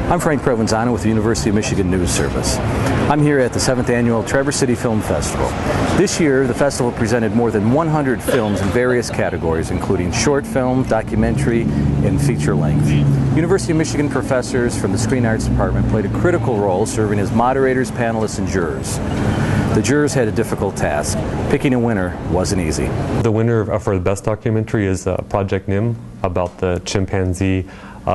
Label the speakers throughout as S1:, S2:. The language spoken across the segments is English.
S1: I'm Frank Provenzano with the University of Michigan News Service. I'm here at the 7th Annual Traverse City Film Festival. This year, the festival presented more than 100 films in various categories, including short film, documentary, and feature length. University of Michigan professors from the Screen Arts Department played a critical role serving as moderators, panelists, and jurors. The jurors had a difficult task. Picking a winner wasn't easy.
S2: The winner for the best documentary is Project Nim, about the chimpanzee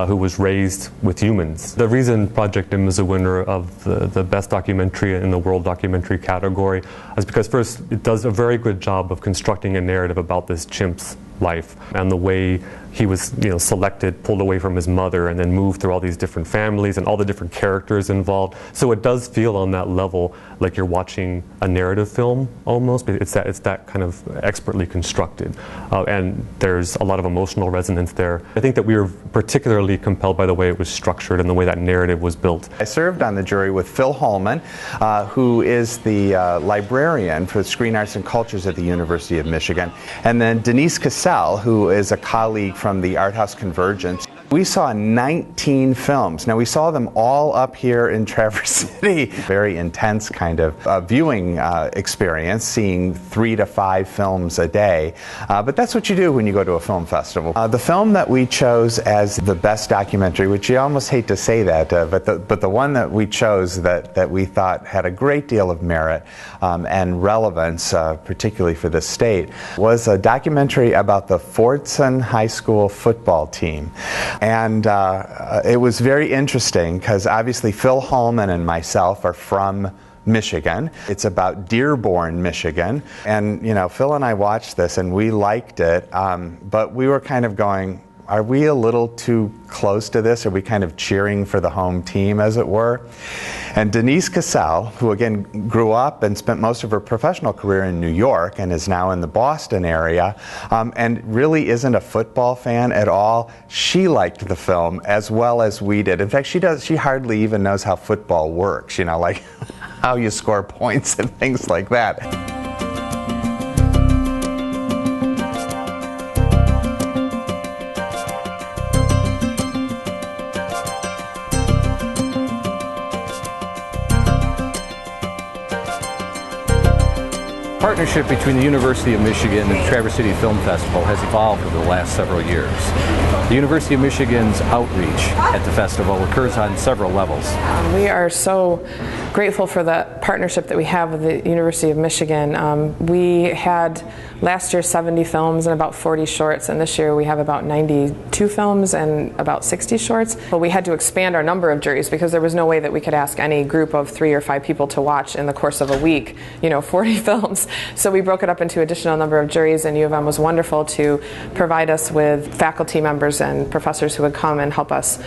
S2: who was raised with humans. The reason Project Nim is a winner of the best documentary in the world documentary category is because, first, it does a very good job of constructing a narrative about this chimp's life and the way he was, selected, pulled away from his mother, and then moved through all these different families and all the different characters involved. So it does feel on that level like you're watching a narrative film almost, but it's that kind of expertly constructed. And there's a lot of emotional resonance there. I think that we were particularly compelled by the way it was structured and the way that narrative was built.
S3: I served on the jury with Phil Holman, who is the librarian for Screen Arts and Cultures at the University of Michigan, and then Denise Cassell, who is a colleague from the Art House Convergence. We saw 19 films. Now, we saw them all up here in Traverse City. Very intense kind of viewing experience, seeing 3 to 5 films a day. But that's what you do when you go to a film festival. The film that we chose as the best documentary, which you almost hate to say that, but the one that we chose that we thought had a great deal of merit and relevance, particularly for the state, was a documentary about the Fordson High School football team. And it was very interesting because obviously Phil Holman and myself are from Michigan. It's about Dearborn, Michigan. And, Phil and I watched this and we liked it, but we were kind of going, are we a little too close to this? Are we kind of cheering for the home team, as it were? And Denise Cassell, who again grew up and spent most of her professional career in New York and is now in the Boston area, and really isn't a football fan at all, she liked the film as well as we did. In fact, she hardly even knows how football works, like how you score points and things like that.
S1: Partnership between the University of Michigan and the Traverse City Film Festival has evolved over the last several years. The University of Michigan's outreach at the festival occurs on several levels.
S4: We are so grateful for the partnership that we have with the University of Michigan. We had last year 70 films and about 40 shorts, and this year we have about 92 films and about 60 shorts. But we had to expand our number of juries because there was no way that we could ask any group of 3 or 5 people to watch in the course of a week, 40 films. So we broke it up into additional number of juries, and U of M was wonderful to provide us with faculty members and professors who would come and help us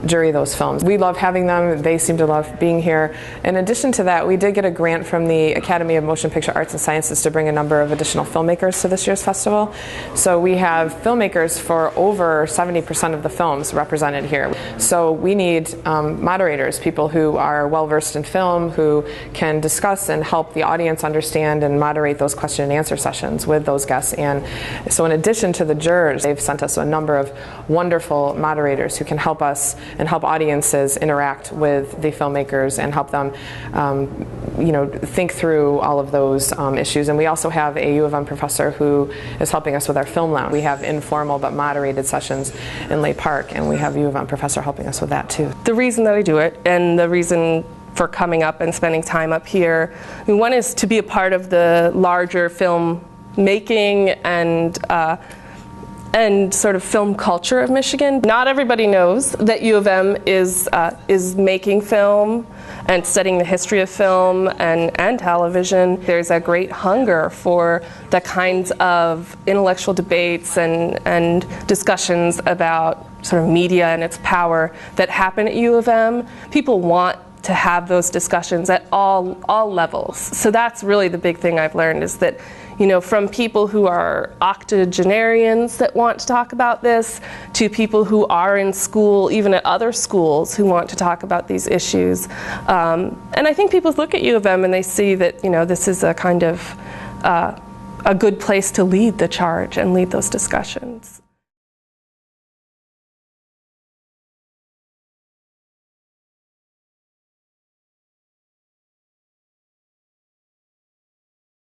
S4: jury those films. We love having them. They seem to love being here. In addition to that, we did get a grant from the Academy of Motion Picture Arts and Sciences to bring a number of additional filmmakers to this year's festival. So we have filmmakers for over 70% of the films represented here. So we need moderators, people who are well versed in film, who can discuss and help the audience understand and moderate those question and answer sessions with those guests. And so in addition to the jurors, they've sent us a number of wonderful moderators who can help us and help audiences interact with the filmmakers and help them think through all of those issues. And we also have a U of M professor who is helping us with our film lounge. We have informal but moderated sessions in Lay Park, and we have a U of M professor helping us with that too.
S5: The reason that I do it, and the reason for coming up and spending time up here, one is to be a part of the larger film making and sort of film culture of Michigan. Not everybody knows that U of M is making film and studying the history of film and television. There's a great hunger for the kinds of intellectual debates and discussions about sort of media and its power that happen at U of M. People want to have those discussions at all levels. So that's really the big thing I've learned, is that from people who are octogenarians that want to talk about this, to people who are in school, even at other schools, who want to talk about these issues. And I think people look at U of M and they see that this is a kind of a good place to lead the charge and lead those discussions.